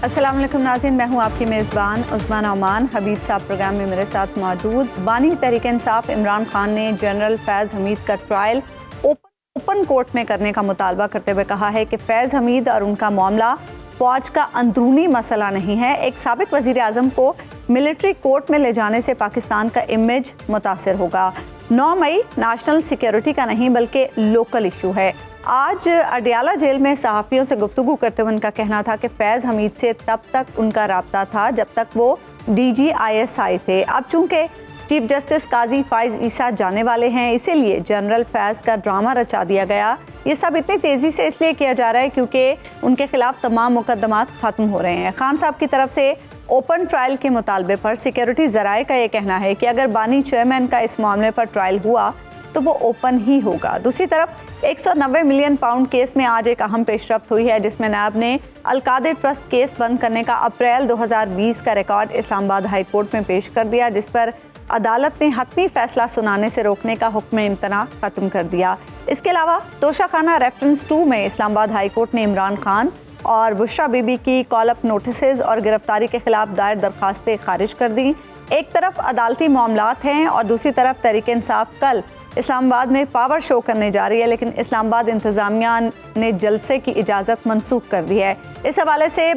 अस्सलाम वालेकुम नाज़रीन, मैं हूँ आपकी मेज़बान उस्मान ओमान। हबीब साहब प्रोग्राम में मेरे साथ मौजूद। बानी तहरीक इंसाफ इमरान खान ने जनरल फैज़ हमीद का ट्रायल ओपन कोर्ट में करने का मुतालबा करते हुए कहा है कि फैज़ हमीद और उनका मामला फ़ौज का अंदरूनी मसला नहीं है। एक साबिक वज़ीर आज़म को मिलिट्री कोर्ट में ले जाने से पाकिस्तान का इमेज मुतासर होगा। 9 मई नेशनल सिक्योरिटी का नहीं बल्कि लोकल इशू है। आज अडियाला जेल में सहाफ़ियों से गुफ्तगू करते हुए उनका कहना था कि फैज़ हमीद से तब तक उनका राब्ता था जब तक वो DGISI थे। अब चूँकि चीफ जस्टिस काजी फ़ाइज़ ईसा जाने वाले हैं, इसीलिए जनरल फैज़ का ड्रामा रचा दिया गया। ये सब इतनी तेज़ी से इसलिए किया जा रहा है क्योंकि उनके खिलाफ तमाम मुकदमात ख़त्म हो रहे हैं। खान साहब की तरफ से ओपन ट्रायल के मुतालबे पर सिक्योरिटी ज़राए का ये कहना है कि अगर बानी चेयरमैन का इस मामले पर ट्रायल हुआ तो वो ओपन ही होगा। दूसरी तरफ 190 मिलियन पाउंड केस में आज एक अहम पेशरफ्त हुई है, जिसमें नैब ने अलकादिर ट्रस्ट केस बंद करने का अप्रैल 2020 का रिकॉर्ड इस्लामाबाद हाई कोर्ट में पेश कर दिया, जिस पर अदालत ने हतमी फैसला सुनाने से रोकने का हुक्म इम्तना ख़त्म कर दिया। इसके अलावा तोशाखाना रेफरेंस 2 में इस्लामाबाद हाई कोर्ट ने इमरान खान और बुशरा बीबी की कॉल अप नोटिसेज और गिरफ्तारी के खिलाफ दायर दरखास्तें खारिज कर दी। एक तरफ अदालती मामलात हैं और दूसरी तरफ तहरीक इंसाफ कल इस्लामाबाद में पावर शो करने जा रही है, लेकिन इस्लामाबाद इंतज़ामिया ने जलसे की इजाज़त मनसूख कर दी है। इस हवाले से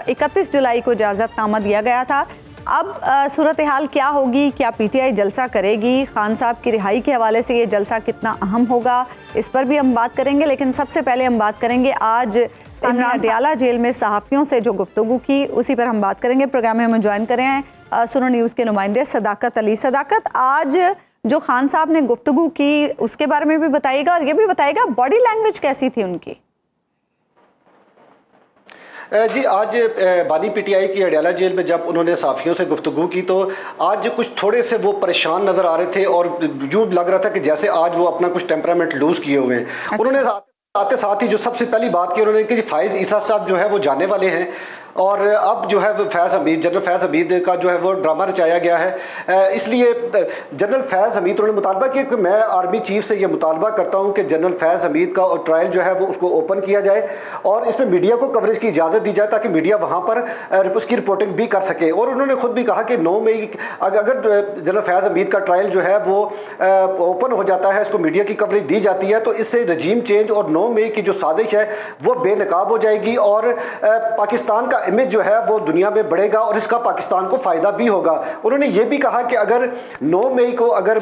31 जुलाई को इजाज़तनामा दिया गया था। अब सूरत हाल क्या होगी? क्या PTI जलसा करेगी? खान साहब की रिहाई के हवाले से ये जलसा कितना अहम होगा, इस पर भी हम बात करेंगे। लेकिन सबसे पहले हम बात करेंगे आज अडियाला जेल में सहाफ़ियों से जो गुफ्तगू की, उसी पर हम बात करेंगे। प्रोग्राम में हम ज्वाइन करें हैं सुनो न्यूज़ के नुमाइंदे सदाकत अली। सदाकत, आज जो खान साहब ने गुफ्तगू की उसके बारे में भी बताइएगा और ये भी बताइएगा बॉडी लैंग्वेज कैसी थी उनकी। जी, आज बानी PTI की अडियाला जेल में जब उन्होंने साफ़ियों से गुफ्तगू की तो आज कुछ थोड़े से वो परेशान नज़र आ रहे थे और यूँ लग रहा था कि जैसे आज वो अपना कुछ टेम्परामेंट लूज़ किए हुए हैं। अच्छा। उन्होंने आते साथ ही जो सबसे पहली बात की उन्होंने कि फ़ाइज़ ईसा साहब जो है वो जाने वाले हैं और अब जो है जनरल फैज़ हमीद का जो है वो ड्रामा रचाया गया है। इसलिए जनरल फैज़ हमीद उन्होंने मुतालबा किया कि मैं आर्मी चीफ से ये मुतालबा करता हूँ कि जनरल फैज़ हमीद का ट्रायल जो है वो उसको ओपन किया जाए और इसमें मीडिया को कवरेज की इजाज़त दी जाए ताकि मीडिया वहाँ पर उसकी रिपोर्टिंग भी कर सके। और उन्होंने खुद भी कहा कि 9 मई अगर जनरल फैज़ हमीद का ट्रायल जो है वो ओपन हो जाता है, इसको मीडिया की कवरेज दी जाती है, तो इससे रजीम चेंज और 9 मई की जो साजिश है वो बेनकाब हो जाएगी और पाकिस्तान का इमेज जो है वो दुनिया में बढ़ेगा और इसका पाकिस्तान को फ़ायदा भी होगा। उन्होंने ये भी कहा कि अगर 9 मई को अगर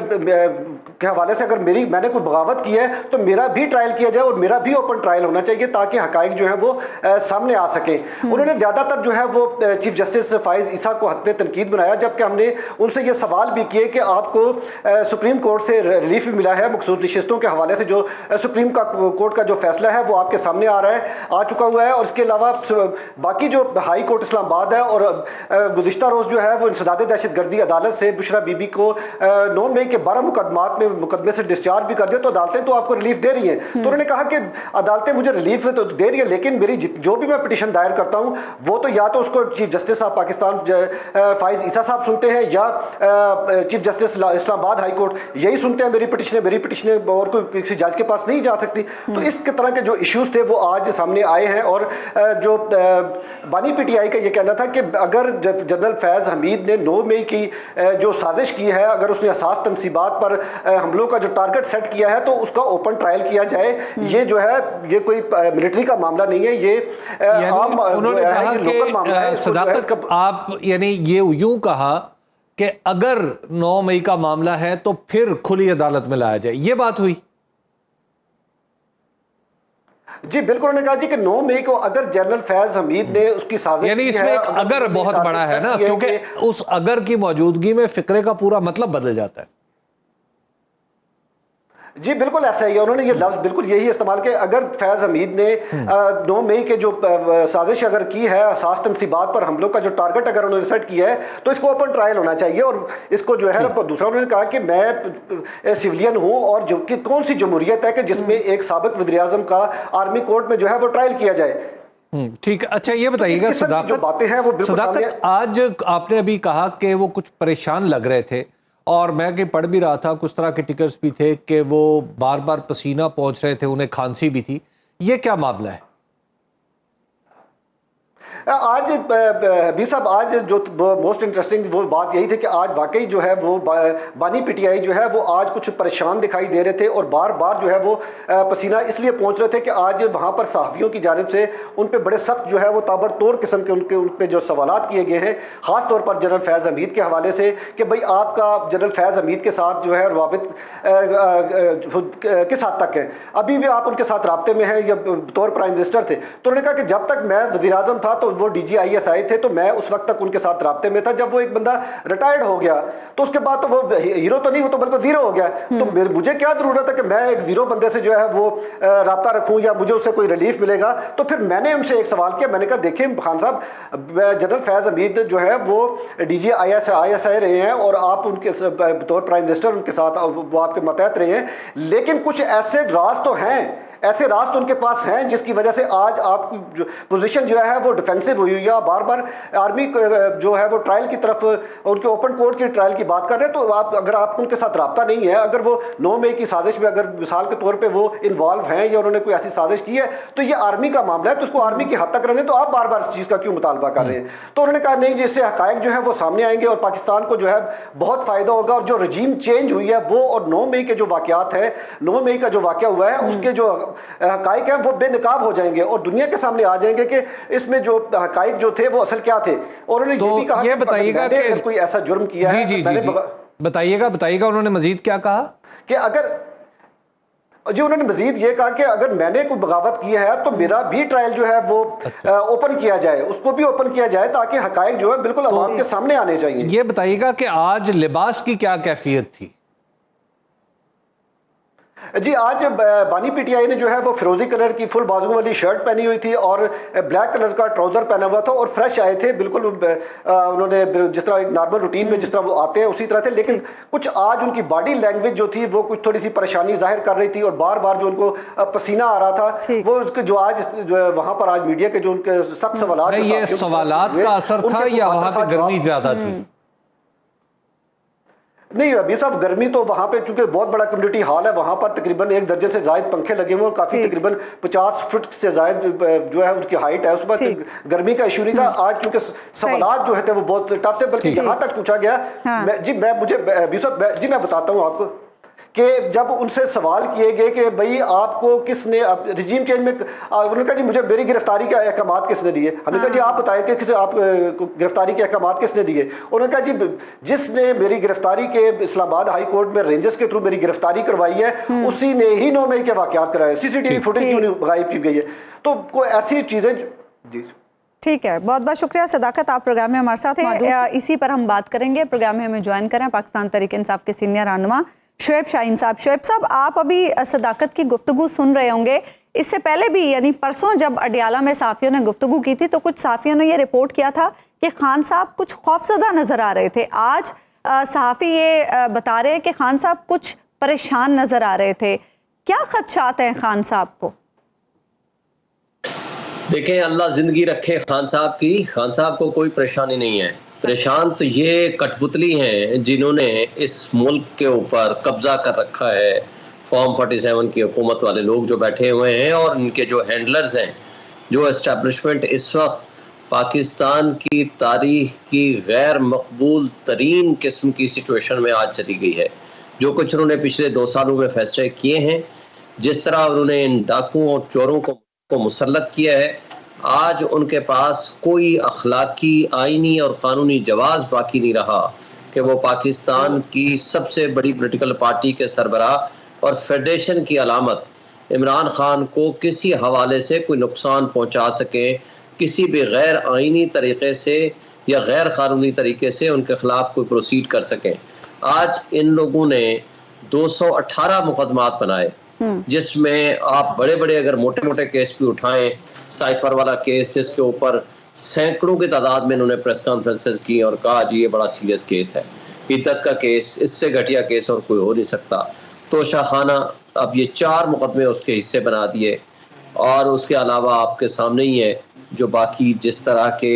के हवाले से अगर मैंने कोई बगावत की है तो मेरा भी ट्रायल किया जाए और मेरा भी ओपन ट्रायल होना चाहिए ताकि हकाइक जो है वो सामने आ सके। उन्होंने ज़्यादातर जो है वो चीफ जस्टिस फ़ाइज़ ईसा को हत्वे तनकीद बनाया, जबकि हमने उनसे ये सवाल भी किए कि आपको सुप्रीम कोर्ट से रिलीफ भी मिला है मखसूस नशिस्तों के हवाले से, जो सुप्रीम कोर्ट का जो फैसला है वो आपके सामने आ चुका हुआ है। और इसके अलावा बाकी जो हाई कोर्ट इस्लामाबाद है और गुज़िश्ता रोज़ जो है वो इंसदाद दहशतगर्दी अदालत से बुशरा बीबी को 9 मई के 12 मुकदमे से डिस्चार्ज भी कर दिया, तो अदालतें तो आपको रिलीफ दे रही हैं। तो उन्होंने कहा कि अदालतें मुझे रिलीफ तो दे रही है, लेकिन मेरी जो भी मैं पिटीशन दायर करता हूँ वो तो या तो उसको चीफ जस्टिस साहब पाकिस्तान फ़ाइज़ ईसा साहब सुनते हैं या chief justice Islamabad high court यही सुनते हैं। मेरी पिटीशनें और कोई किसी जज के पास नहीं जा सकती। तो इस तरह के जो इश्यूज थे वो आज सामने आए हैं और जो बानी PTI का ये कहना था कि अगर जनरल फैज़ हमीद ने 9 मई की जो साजिश की है, अगर उसने असास तनसीबात पर हमलों का जो टारगेट सेट किया है तो उसका ओपन ट्रायल किया जाए। ये जो है ये कोई मिलिट्री का मामला नहीं है, ये आम उन्होंने कहा लोकल मामला है। सदाकत, आप यानी ये यूं कहा कि अगर 9 मई का मामला है तो फिर खुली अदालत में लाया जाए, ये बात हुई? जी बिल्कुल, उन्होंने कहा जी कि 9 मई को अगर जनरल फैज़ हमीद ने उसकी साजिश, यानी इसमें एक अगर बहुत बड़ा है ना, क्योंकि उस अगर की मौजूदगी में फिक्रे का पूरा मतलब बदल जाता है। जी बिल्कुल ऐसा ही है। उन्होंने ये लफ्ज़ बिल्कुल यही इस्तेमाल किया, अगर फैज़ हमीद ने 9 मई के जो साजिश अगर की है, असास तनसीबात पर हमलों का जो टारगेट अगर उन्होंने सेट किया है तो इसको ओपन ट्रायल होना चाहिए। और इसको जो है दूसरा उन्होंने कहा कि मैं सिविलियन हूँ और जो कि कौन सी जमहूरियत है कि जिसमें एक साबिक वज़ीर आज़म का आर्मी कोर्ट में जो है वो ट्रायल किया जाए। ठीक है। अच्छा ये बताइएगा सदाकत, जो बातें हैं वो सदाकत, आज आपने अभी कहा कि वो कुछ परेशान लग रहे थे और मैं कि पढ़ भी रहा था, कुछ तरह के टिकर्स भी थे कि वो बार बार पसीना पहुंच रहे थे, उन्हें खांसी भी थी। ये क्या मामला है? آج حبیب صاحب آج جو موسٹ انٹرسٹنگ وہ بات یہی تھی کہ آج واقعی جو ہے وہ بانی پی ٹی آئی جو ہے وہ آج کچھ پریشان دکھائی دے رہے تھے اور بار بار جو ہے وہ پسینہ اس لیے پہنچ رہے تھے کہ آج وہاں پر صحافیوں کی جانب سے ان پہ بڑے سخت جو ہے وہ تابڑ توڑ قسم کے ان پہ جو سوالات کیے گئے ہیں، خاص طور پر جنرل فیض حمید کے حوالے سے کہ بھئی آپ کا جنرل فیض حمید کے ساتھ جو ہے روابط کس حد تک ہے، ابھی بھی آپ ان کے ساتھ رابطے میں ہیں یا بطور پرائم منسٹر تھے؟ تو انہوں نے کہا کہ جب تک میں وزیر اعظم تھا تو وہ D G I S I تھے تو میں اس وقت تک ان کے ساتھ رابطے میں تھا، جب وہ ایک بندہ ریٹائرڈ ہو گیا تو اس کے بعد تو وہ ہیرو تو نہیں، وہ تو بلکہ زیرو ہو گیا، تو مجھے کیا ضرورت ہے کہ میں ایک زیرو بندے سے جو ہے وہ رابطہ رکھوں یا مجھے اس سے کوئی ریلیف ملے گا؟ تو پھر میں نے ان سے ایک سوال کیا، میں نے کہا دیکھیں خان صاحب، جنرل فیض حمید جو ہے وہ D G I S I رہے ہیں اور آپ ان کے بطور پرائم منسٹر ان کے ساتھ وہ آپ کے ماتحت رہے ہیں، لیکن کچھ ایسے راز تو ہیں، ایسے راز تو ان کے پاس ہیں جس کی وجہ سے آج آپ کی پوزیشن جو ہے وہ ڈیفینسو ہوئی ہوئی ہے، بار بار آرمی جو ہے وہ ٹرائل کی طرف، ان کے اوپن کورٹ کی ٹرائل کی بات کر رہے ہیں، تو اگر آپ ان کے ساتھ رابطہ نہیں ہے، اگر وہ 9 مئی کی سازش میں اگر مثال کے طور پہ وہ انوالو ہیں یا انہوں نے کوئی ایسی سازش کی ہے تو یہ آرمی کا معاملہ ہے، تو اس کو آرمی کی حد تک رہنے، تو آپ بار بار اس چیز کا کیوں مطالبہ کر رہے ہیں؟ تو انہوں نے کہا نہیں، جس سے حقائق جو ہے وہ سامنے آئیں گے اور پاکستان کو جو ہے بہت فائدہ ہوگا، اور جو رجیم چینج ہوئی ہے وہ اور 9 مئی کے جو واقعات ہیں، 9 مئی کا جو واقعہ ہوا ہے اس کے جو حقائق ہیں وہ بے نقاب ہو جائیں گے اور دنیا کے سامنے آ جائیں گے کہ اس میں جو حقائق جو تھے وہ اصل کیا تھے، اور انہوں نے یہ بھی کہا کہ بتائیے گا کہ کوئی ایسا جرم کیا ہے، بتائیے گا انہوں نے مزید کیا کہا کہ اگر انہوں نے مزید یہ کہا کہ اگر میں نے کوئی بغاوت کی ہے تو میرا بھی ٹرائل جو ہے وہ اوپن کیا جائے، اس کو بھی اوپن کیا جائے تاکہ حقائق جو ہے بالکل عوام کے سامنے آنے چاہیے۔ یہ بتائیے گا کہ آج لباس کی کیا کیفیت تھی؟ جی آج بانی پی ٹی آئی نے جو ہے وہ فیروزی کلر کی فل بازو والی شرٹ پہنی ہوئی تھی اور بلیک کلر کا ٹراؤزر پہنا ہوا تھا اور فریش آئے تھے، بالکل انہوں نے جس طرح ایک نارمل روٹین میں جس طرح وہ آتے ہیں اسی طرح تھے، لیکن کچھ آج ان کی باڈی لینگویج جو تھی وہ کچھ تھوڑی سی پریشانی ظاہر کر رہی تھی اور بار بار جو ان کو پسینہ آ رہا تھا، وہ جو آج وہاں پر آج میڈیا کے جو ان کے سخت سوالات، یہ سوالات کا اثر تھا یا وہاں پہ گرمی زیادہ تھی؟ نہیں حبیب صاحب، گرمی تو وہاں پہ چونکہ بہت بڑا کمیونٹی ہال ہے، وہاں پر تقریباً 1 درجن سے زائد پنکھے لگے ہوئے اور کافی تقریباً 50 فٹ سے زائد جو ہے ان کی ہائٹ ہے، اس پر گرمی کا ایشو نہیں تھا۔ آج چونکہ سوالات جو ہے وہ بہت ٹف تھے، بلکہ جہاں تک پوچھا گیا جی میں بتاتا ہوں آپ کو کہ جب ان سے سوال کیے گئے کہ بھئی آپ کو کس نے رجیم چینج میں، انہوں نے کہا جی مجھے میری گرفتاری کے احکامات کس نے دیے، ہم نے کہا جی آپ بتائیں کہ کس آپ گرفتاری کے احکامات کس نے دیے، انہوں نے کہا جی جس نے میری گرفتاری کے اسلام آباد ہائی کورٹ میں رینجرز کے تھرو میری گرفتاری کروائی ہے اسی نے ہی 9 مئی کے واقعات کرائے، سی سی ٹی وی فوٹیج کیوں نہیں غائب کی گئی ہے؟ تو کوئی ایسی چیزیں جی ٹھیک ہے، بہت بہت شکریہ صداقت، آپ پروگرام میں ہمارے ساتھ ہیں، اسی پر ہم بات کریں گے۔ پروگرام میں ہمیں جوائن کریں پاکستان تحریک انصاف کے سینئر رہنما شعیب شاہین صاحب۔ شعیب صاحب، آپ ابھی صداقت کی گفتگو سن رہے ہوں گے، اس سے پہلے بھی یعنی پرسوں جب اڈیالہ میں صحافیوں نے گفتگو کی تھی تو کچھ صحافیوں نے یہ رپورٹ کیا تھا کہ خان صاحب کچھ خوفزدہ نظر آ رہے تھے، آج صحافی یہ بتا رہے ہیں کہ خان صاحب کچھ پریشان نظر آ رہے تھے، کیا خدشات ہیں خان صاحب کو؟ دیکھیں، اللہ زندگی رکھے خان صاحب کی، خان صاحب کو کوئی پریشانی نہیں ہے، پریشان تو یہ کٹ پتلی ہیں جنہوں نے اس ملک کے اوپر قبضہ کر رکھا ہے، فارم 47 کی حکومت والے لوگ جو بیٹھے ہوئے ہیں اور ان کے جو ہینڈلرز ہیں، جو اسٹیبلشمنٹ اس وقت پاکستان کی تاریخ کی غیر مقبول ترین قسم کی سچویشن میں آج چلی گئی ہے۔ جو کچھ انہوں نے پچھلے 2 سالوں میں فیصلے کیے ہیں، جس طرح انہوں نے ان ڈاکوؤں اور چوروں کو مسلط کیا ہے، آج ان کے پاس کوئی اخلاقی، آئینی اور قانونی جواز باقی نہیں رہا کہ وہ پاکستان کی سب سے بڑی پولیٹیکل پارٹی کے سربراہ اور فیڈریشن کی علامت عمران خان کو کسی حوالے سے کوئی نقصان پہنچا سکیں، کسی بھی غیر آئینی طریقے سے یا غیر قانونی طریقے سے ان کے خلاف کوئی پروسیڈ کر سکیں۔ آج ان لوگوں نے 218 مقدمات بنائے، جس میں آپ بڑے بڑے اگر موٹے موٹے کیس بھی اٹھائیں، سائفر والا کیس جس کے اوپر سینکڑوں کی تعداد میں انہوں نے پریس کانفرنسز کی اور کہا جی یہ بڑا سیریس کیس ہے، عدت کا کیس، اس سے گھٹیا کیس اور کوئی ہو نہیں سکتا، توشہ خانہ، اب یہ 4 مقدمے اس کے حصے بنا دیے، اور اس کے علاوہ آپ کے سامنے ہی ہے جو باقی جس طرح کے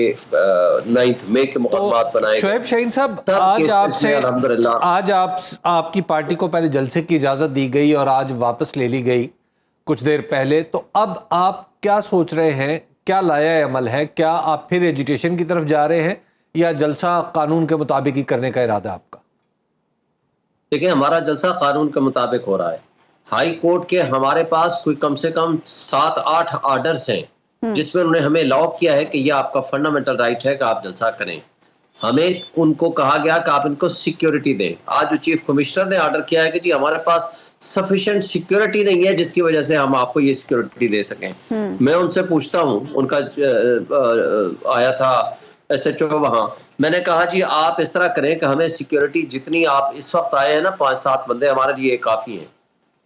9 مئی کے مقدمات بنائے گئے۔ شعیب شاہین صاحب، آج آپ کی پارٹی کو پہلے جلسے کی اجازت دی گئی اور آج واپس لے لی گئی کچھ دیر پہلے، تو اب آپ کیا سوچ رہے ہیں کیا لایا عمل ہے؟ کیا آپ پھر ایجیٹیشن کی طرف جا رہے ہیں یا جلسہ قانون کے مطابق ہی کرنے کا ارادہ آپ کا؟ دیکھیں ہمارا جلسہ قانون کے مطابق ہو رہا ہے. ہائی کورٹ کے ہمارے پاس کوئی کم سے کم 7-8 آرڈرز ہیں جس میں انہوں نے ہمیں لاک کیا ہے کہ یہ آپ کا فنڈامنٹل رائٹ ہے کہ آپ جلسہ کریں. ہمیں ان کو کہا گیا کہ آپ ان کو سیکیورٹی دیں. آج جو چیف کمشنر نے آرڈر کیا ہے کہ جی ہمارے پاس سفیشینٹ سیکیورٹی نہیں ہے جس کی وجہ سے ہم آپ کو یہ سیکیورٹی دے سکیں. میں ان سے پوچھتا ہوں, ان کا آیا تھا SHO وہاں, میں نے کہا جی آپ اس طرح کریں کہ ہمیں سیکیورٹی جتنی آپ اس وقت آئے ہیں نا 5-7 بندے ہمارے لیے کافی ہیں.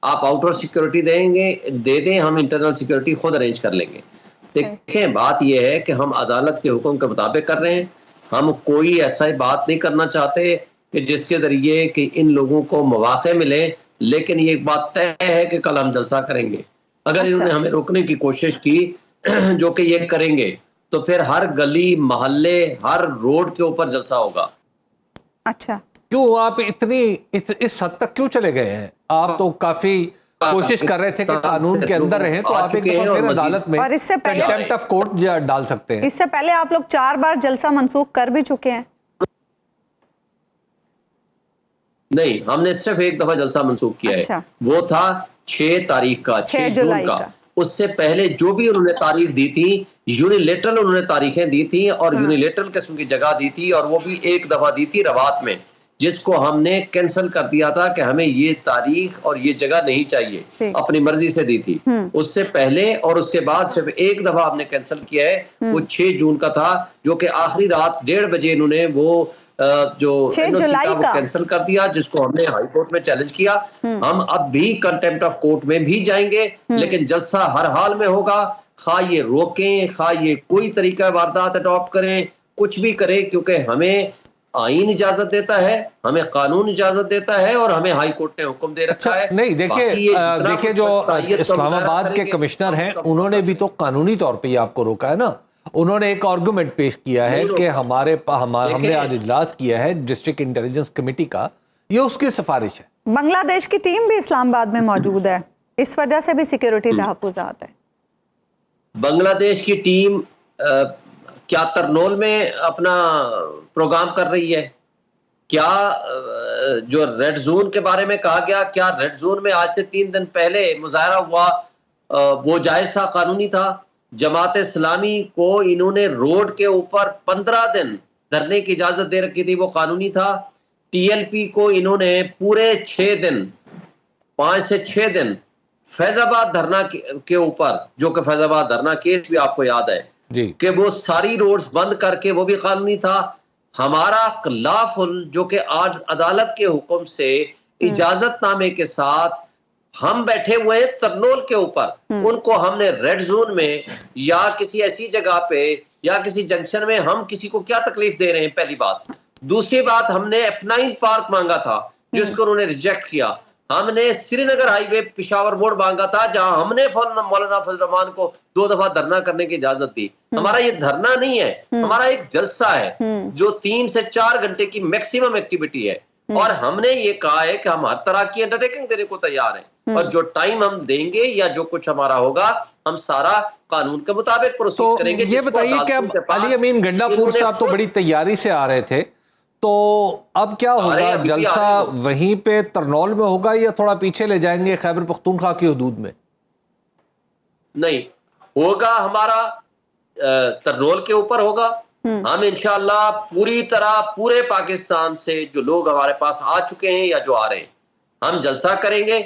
آپ آؤٹ ڈور سیکیورٹی دے دیں, ہم انٹرنل سیکیورٹی خود ارینج کر لیں گے. دیکھیں بات یہ ہے کہ ہم عدالت کے حکم کے مطابق کر رہے ہیں. ہم کوئی ایسا بات نہیں کرنا چاہتے کہ جس کے ذریعے کہ ان لوگوں کو مواقع ملے, لیکن یہ ایک بات طے ہے کہ کل ہم جلسہ کریں گے. اگر انہوں نے ہمیں روکنے کی کوشش کی جو کہ یہ کریں گے تو پھر ہر گلی محلے ہر روڈ کے اوپر جلسہ ہوگا. اچھا, کیوں آپ اتنی اس حد تک کیوں چلے گئے ہیں؟ آپ تو کافی کوشش کر رہے تھے کہ قانون کے اندر رہیں, تو آپ ایک دفعہ پھر عدالت میں کنٹیمپٹ آف کورٹ ڈال سکتے ہیں. اس سے پہلے آپ لوگ 4 بار جلسہ منسوخ کر بھی چکے ہیں. نہیں, ہم نے صرف ایک دفعہ جلسہ منسوخ کیا ہے, وہ تھا 6 تاریخ کا, 6 جون کا. اس سے پہلے جو بھی انہوں نے تاریخ دی تھی یونیلیٹرل انہوں نے تاریخیں دی تھی اور یونیلیٹرل قسم کی جگہ دی تھی, اور وہ بھی ایک دفعہ دی تھی رباط میں, جس کو ہم نے کینسل کر دیا تھا کہ ہمیں یہ تاریخ اور یہ جگہ نہیں چاہیے, اپنی مرضی سے دی تھی. اس سے پہلے اور اس کے بعد صرف ایک دفعہ ہم نے کینسل کیا ہے, وہ 6 جون کا تھا, جو کہ آخری رات 1:30 بجے انہوں نے وہ جو کینسل کر دیا, جس کو ہم نے ہائی کورٹ میں چیلنج کیا. ہم اب بھی کنٹیمپٹ آف کورٹ میں بھی جائیں گے, لیکن جلسہ ہر حال میں ہوگا, خواہ یہ روکیں خواہ یہ کوئی طریقہ واردات اڈاپٹ کریں, کچھ بھی کریں, کیونکہ ہمیں آئین اجازت دیتا ہے, ہمیں قانون اجازت دیتا ہے, اور ہمیں ہائی کورٹ نے حکم دے رکھا ہے. نہیں دیکھیں جو اسلام آباد کے کمشنر ہیں انہوں نے بھی تو قانونی طور پہ آپ کو روکا ہے نا. انہوں نے ایک آرگومنٹ پیش کیا ہے کہ ہم نے آج اجلاس کیا ہے ڈسٹرکٹ انٹیلیجنس کمیٹی کا, یہ اس کی سفارش ہے. بنگلہ دیش کی ٹیم بھی اسلام آباد میں موجود ہے, اس وجہ سے بھی سیکیورٹی تحفظات ہے. بنگلہ دیش کی ٹیم کیا ترنول میں اپنا پروگرام کر رہی ہے؟ کیا جو ریڈ زون کے بارے میں کہا گیا, کیا ریڈ زون میں آج سے 3 دن پہلے مظاہرہ ہوا وہ جائز تھا, قانونی تھا؟ جماعت اسلامی کو انہوں نے روڈ کے اوپر 15 دن دھرنے کی اجازت دے رکھی تھی, وہ قانونی تھا. TLP کو انہوں نے پورے 6 دن 5 سے 6 دن فیض آباد دھرنا کے اوپر, جو کہ فیض آباد دھرنا کیس بھی آپ کو یاد ہے جی, کہ وہ ساری روڈز بند کر کے وہ بھی قانونی تھا. ہمارا لافل جو کہ آج عدالت کے حکم سے اجازت نامے کے ساتھ ہم بیٹھے ہوئے ترنول کے اوپر, ان کو ہم نے ریڈ زون میں یا کسی ایسی جگہ پہ یا کسی جنکشن میں ہم کسی کو کیا تکلیف دے رہے ہیں, پہلی بات. دوسری بات, ہم نے F9 پارک مانگا تھا جس کو انہوں نے ریجیکٹ کیا. ہم نے سری نگر ہائی وے پشاور موڑ مانگا تھا جہاں ہم نے مولانا فضل الرحمان کو 2 دفعہ دھرنا کرنے کی اجازت دی. ہمارا یہ دھرنا نہیں ہے, ہمارا ایک جلسہ ہے جو 3 سے 4 گھنٹے کی میکسیمم ایکٹیویٹی ہے, اور ہم نے یہ کہا ہے کہ ہم ہر طرح کی انڈرٹیکنگ دینے کو تیار ہیں, اور جو ٹائم ہم دیں گے یا جو کچھ ہمارا ہوگا ہم سارا قانون کے مطابق پروسیڈ کریں گے. یہ بتائیے کہ اب علی امین گنڈا پور صاحب تو بڑی تیاری سے آ رہے تھے, تو اب کیا ہوگا؟ جلسہ وہیں پہ ترنول میں ہوگا یا تھوڑا پیچھے لے جائیں گے خیبر پختونخوا کی حدود میں؟ نہیں ہوگا, ہمارا ترنول کے اوپر ہوگا. ہم انشاءاللہ پوری طرح پورے پاکستان سے جو لوگ ہمارے پاس آ چکے ہیں یا جو آ رہے ہیں, ہم جلسہ کریں گے.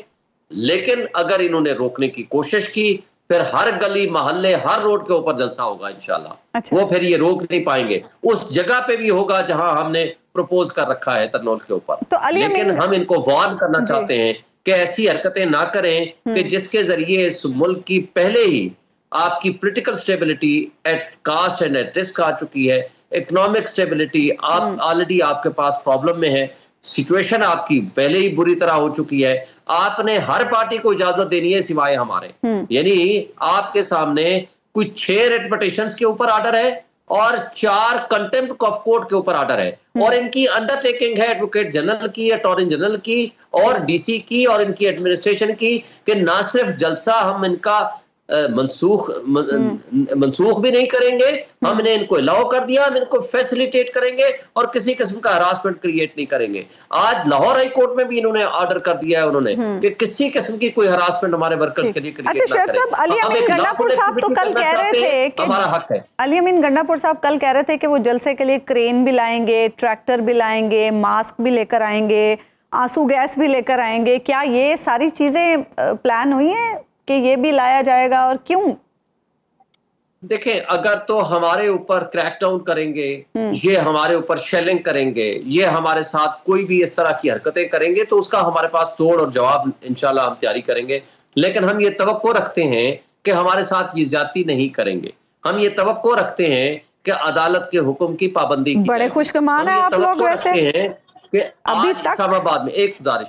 لیکن اگر انہوں نے روکنے کی کوشش کی, پھر ہر گلی محلے ہر روڈ کے اوپر جلسہ ہوگا انشاءاللہ. وہ پھر یہ روک نہیں پائیں گے. اس جگہ پہ بھی ہوگا جہاں ہم نے پروپوز کر رکھا ہے ترنول کے اوپر. لیکن ہم ان کو وارن کرنا چاہتے ہیں کہ ایسی حرکتیں نہ کریں کہ جس کے ذریعے اس ملک کی پہلے ہی آپ کی political stability at cost and at risk آ چکی ہے. اکنامک سٹیبلٹی آپ آلریڈی آپ کے پاس پرابلم میں ہے. سچویشن آپ کی پہلے ہی بری طرح ہو چکی ہے. آپ نے ہر پارٹی کو اجازت دینی ہے سوائے ہمارے. یعنی آپ کے سامنے کوئی 6 ریٹ پٹیشنز کے اوپر آرڈر ہے اور 4 کنٹیمپٹ آف کورٹ کے اوپر آرڈر ہے, اور ان کی انڈر ٹیکنگ ہے ایڈوکیٹ جنرل کی, اٹارنی جنرل کی اور DC کی اور ان کی ایڈمنسٹریشن کی, کہ نہ صرف جلسہ ہم ان کا منسوخ بھی نہیں کریں گے. ہم نے ان کو الاؤ کر دیا, ہم ان کو فیسلیٹیٹ کریں گے اور کسی قسم کا ہراسمنٹ کریٹ نہیں کریں گے. آج لاہور ہائی کورٹ میں بھی انہوں نے آرڈر کر دیا ہے انہوں نے کہ کسی قسم کی کوئی ہراسمنٹ ہمارے ورکرز کے لیے کریٹ نہ کریں. اچھا شیخ صاحب, علی امین گنڈا پور صاحب تو کل کہہ رہے تھے کہ ہمارا حق ہے. علی امین گنڈا پور صاحب کل کہہ رہے تھے کہ وہ جلسے کے لیے کرین بھی لائیں گے, ٹریکٹر بھی لائیں گے, ماسک بھی لے کر آئیں گے, آنسو گیس بھی لے کر آئیں گے. کیا یہ ساری چیزیں پلان ہوئی ہیں کہ یہ بھی لایا جائے گا, اور کیوں؟ دیکھیں, اگر تو ہمارے اوپر کریک ڈاؤن کریں گے, یہ ہمارے اوپر شیلنگ کریں گے, یہ ہمارے ساتھ کوئی بھی اس طرح کی حرکتیں کریں گے, تو اس کا ہمارے پاس توڑ اور جواب انشاءاللہ ہم تیاری کریں گے. لیکن ہم یہ توقع رکھتے ہیں کہ ہمارے ساتھ یہ زیادتی نہیں کریں گے. ہم یہ توقع رکھتے ہیں کہ عدالت کے حکم کی پابندی کی. بڑے خوش گمان ہیں آپ لوگ ویسے. کہ ابھی تک اسلام آباد میں ایک گزارش,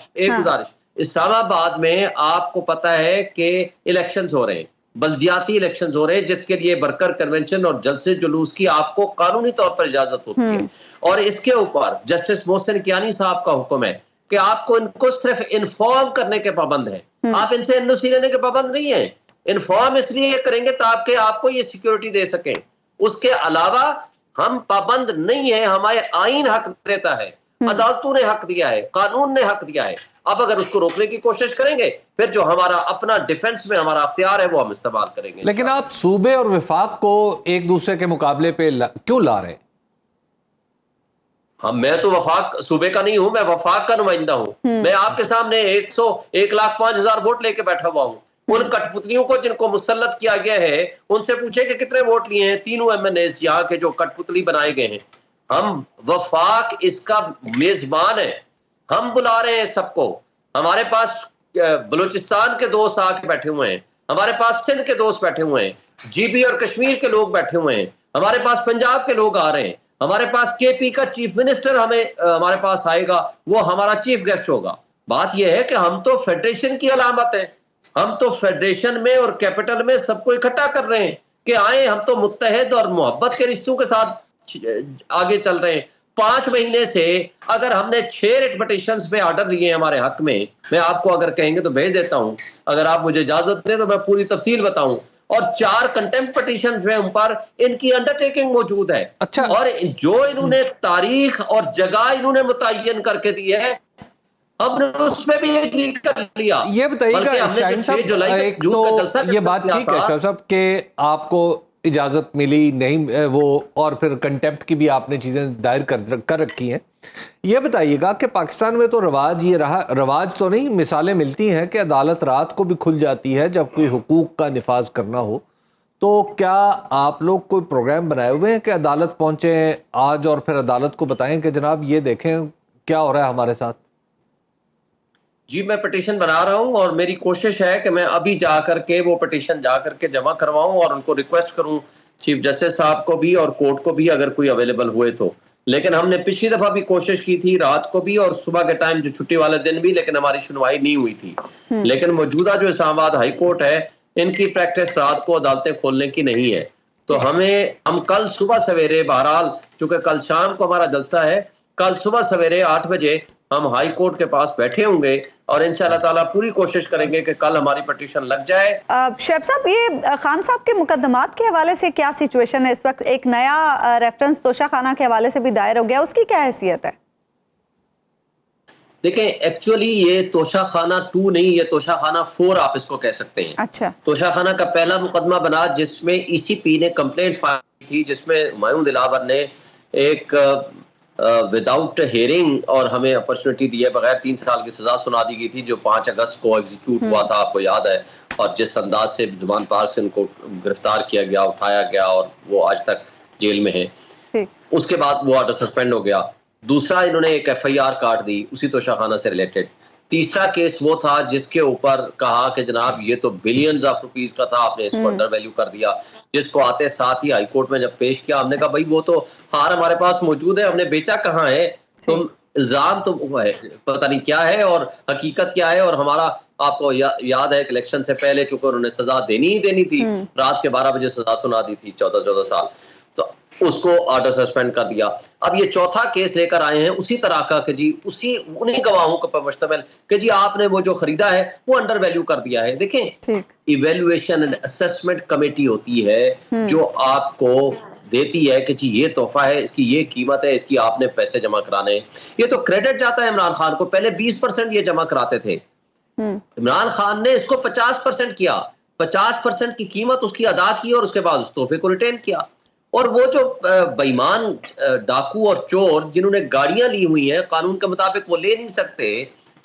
اسلام آباد میں آپ کو پتا ہے کہ الیکشنز ہو رہے ہیں, بلدیاتی الیکشنز ہو رہے ہیں, جس کے لیے ورکر کنونشن اور جلسے جلوس کی آپ کو قانونی طور پر اجازت ہوتی ہے. اور اس کے اوپر جسٹس محسن کیانی صاحب کا حکم ہے کہ آپ کو ان کو صرف انفارم کرنے کے پابند ہیں, آپ ان سے NOC لینے کے پابند نہیں ہیں. انفارم اس لیے کریں گے تاکہ آپ کو یہ سیکیورٹی دے سکیں. اس کے علاوہ ہم پابند نہیں ہیں. ہمارے آئین حق دیتا ہے, عدالتوں نے حق دیا ہے, قانون نے حق دیا ہے. اب اگر اس کو روکنے کی کوشش کریں گے, پھر جو ہمارا اپنا ڈیفنس میں ہمارا اختیار ہے وہ ہم استعمال کریں گے. لیکن آپ صوبے اور وفاق کو ایک دوسرے کے مقابلے پہ کیوں لا رہے ہیں؟ میں تو وفاق صوبے کا نہیں ہوں, میں وفاق کا نمائندہ ہوں. میں آپ کے سامنے 1,05,000 ووٹ لے کے بیٹھا ہوا ہوں. ان کٹ پتلیوں کو جن کو مسلط کیا گیا ہے ان سے پوچھے کہ کتنے ووٹ لیے ہیں تینوں MNAs یہاں کے جو کٹ پتلی بنائے گئے ہیں. ہم وفاق اس کا میزبان ہے, ہم بلا رہے ہیں سب کو. ہمارے پاس بلوچستان کے دوست آ کے بیٹھے ہوئے ہیں, ہمارے پاس سندھ کے دوست بیٹھے ہوئے ہیں, GB اور کشمیر کے لوگ بیٹھے ہوئے ہیں, ہمارے پاس پنجاب کے لوگ آ رہے ہیں, ہمارے پاس KP کا چیف منسٹر ہمارے پاس آئے گا, وہ ہمارا چیف گیسٹ ہوگا. بات یہ ہے کہ ہم تو فیڈریشن کی علامت ہے, ہم تو فیڈریشن میں اور کیپٹل میں سب کو اکٹھا کر رہے ہیں کہ آئیں, ہم تو متحد اور محبت کے رشتوں کے ساتھ آگے چل رہے ہیں. 5 مہینے سے اگر ہم نے 6 ریٹ پٹیشنز پہ آرڈر دیے ہیں ہمارے حق میں آپ کو اگر کہیں گے تو بھیج دیتا ہوں, اگر آپ مجھے اجازت دیں تو میں پوری تفصیل بتاؤں. اور 4 کنٹمپٹ پٹیشنز میں ان پر ان کی انڈرٹیکنگ موجود ہے. اچھا, اور جو انہوں نے تاریخ اور جگہ انہوں نے متعین کر کے دی ہے, ہم نے اس میں بھی ایگری کر لیا. یہ بتائیے گا شاہین صاحب, ایک تو یہ بات ٹھیک ہے شاہ صاحب کہ آپ کو اجازت ملی نہیں وہ, اور پھر کنٹیمپٹ کی بھی آپ نے چیزیں دائر کر رکھی ہیں. یہ بتائیے گا کہ پاکستان میں تو رواج یہ رہا, رواج تو نہیں, مثالیں ملتی ہیں کہ عدالت رات کو بھی کھل جاتی ہے جب کوئی حقوق کا نفاذ کرنا ہو. تو کیا آپ لوگ کوئی پروگرام بنائے ہوئے ہیں کہ عدالت پہنچیں آج اور پھر عدالت کو بتائیں کہ جناب یہ دیکھیں کیا ہو رہا ہے ہمارے ساتھ؟ جی, میں پٹیشن بنا رہا ہوں اور میری کوشش ہے کہ میں ابھی جا کر کے وہ پٹیشن جا کر کے جمع کرواؤں اور ان کو ریکویسٹ کروں, چیف جسٹس صاحب کو بھی اور کورٹ کو بھی, اگر کوئی اویلیبل ہوئے تو. لیکن ہم نے پچھلی دفعہ بھی کوشش کی تھی رات کو بھی اور صبح کے ٹائم جو چھٹی والے دن بھی, لیکن ہماری سنوائی نہیں ہوئی تھی. لیکن موجودہ جو اسلام آباد ہائی کورٹ ہے ان کی پریکٹس رات کو عدالتیں کھولنے کی نہیں ہے. تو ہم کل صبح سویرے, بہرحال چونکہ کل شام کو ہمارا جلسہ ہے, کل صبح سویرے 8 بجے ہم ہائی کورٹ کے پاس بیٹھے ہوں گے اور انشاءاللہ تعالیٰ پوری کوشش کریں گے کہ کل ہماری پٹیشن لگ جائے. شعیب صاحب, یہ خان صاحب کے مقدمات کے حوالے سے کیا سچویشن ہے اس وقت؟ ایک نیا ریفرنس توشہ خانہ کے حوالے سے بھی دائر ہو گیا, اس کی کیا حیثیت ہے؟ دیکھیں, ایکچولی یہ توشہ خانہ 2 نہیں, یہ توشہ خانہ 4 آپ اس کو کہہ سکتے ہیں. اچھا, توشہ خانہ کا پہلا مقدمہ بنا جس میں ECP نے کمپلینٹ فائل کی, جس میں ہمایوں دلاور نے ایک وداؤٹ ہیئرنگ اور ہمیں اپرچونٹی دی ہے بغیر 3 سال کی سزا سنا دی گئی تھی, جو 5 اگست کو ایگزیکیوٹ ہوا تھا, آپ کو یاد ہے. اور جس انداز سے زمان پارک سے ان کو گرفتار کیا گیا, اٹھایا گیا اور وہ آج تک جیل میں ہیں. اس کے بعد وہ آرڈر سسپینڈ ہو گیا. دوسرا, انہوں نے ایک FIR کاٹ دی اسی توشہ خانہ سے ریلیٹڈ. تیسرا کیس وہ تھا جس کے اوپر کہا کہ جناب یہ تو بلینز آف روپیز کا تھا, آپ نے اس کو انڈر ویلیو کر دیا, جس کو آتے ساتھ ہی ہائی کورٹ میں جب پیش کیا ہم نے کہا بھائی وہ تو ہار ہمارے پاس موجود ہے, ہم نے بیچا کہاں ہے, تم الزام تو پتہ نہیں کیا ہے اور حقیقت کیا ہے. اور ہمارا آپ کو یاد ہے کہ الیکشن سے پہلے چونکہ انہوں نے سزا دینی ہی دینی تھی, رات کے 12 بجے سزا سنا دی تھی 14 سال. تو उसको ऑर्डर सस्पेंड कर दिया। अब ये चौथा केस लेकर आए हैं उसी तरह का कि जी उसी उन्हीं गवाहों पर मुश्तमिल कि जी आपने वो जो खरीदा है वो अंडर वैल्यू कर दिया है। देखें, इवेल्युएशन एंड असेसमेंट कमेटी होती है जो आपको देती है कि जी ये तोहफा है, इसकी ये कीमत है, इसकी आपने पैसे जमा कराने हैं। ये तो क्रेडिट जाता है इमरान खान को। पहले 20% ये जमा कराते थे, इमरान खान ने इसको 50% किया, 50% की कीमत उसकी अदा की और उसके बाद उस तोहफे को रिटेन किया। और वो जो बेईमान डाकू और चोर जिन्होंने गाड़ियां ली हुई हैं कानून के मुताबिक वो ले नहीं सकते,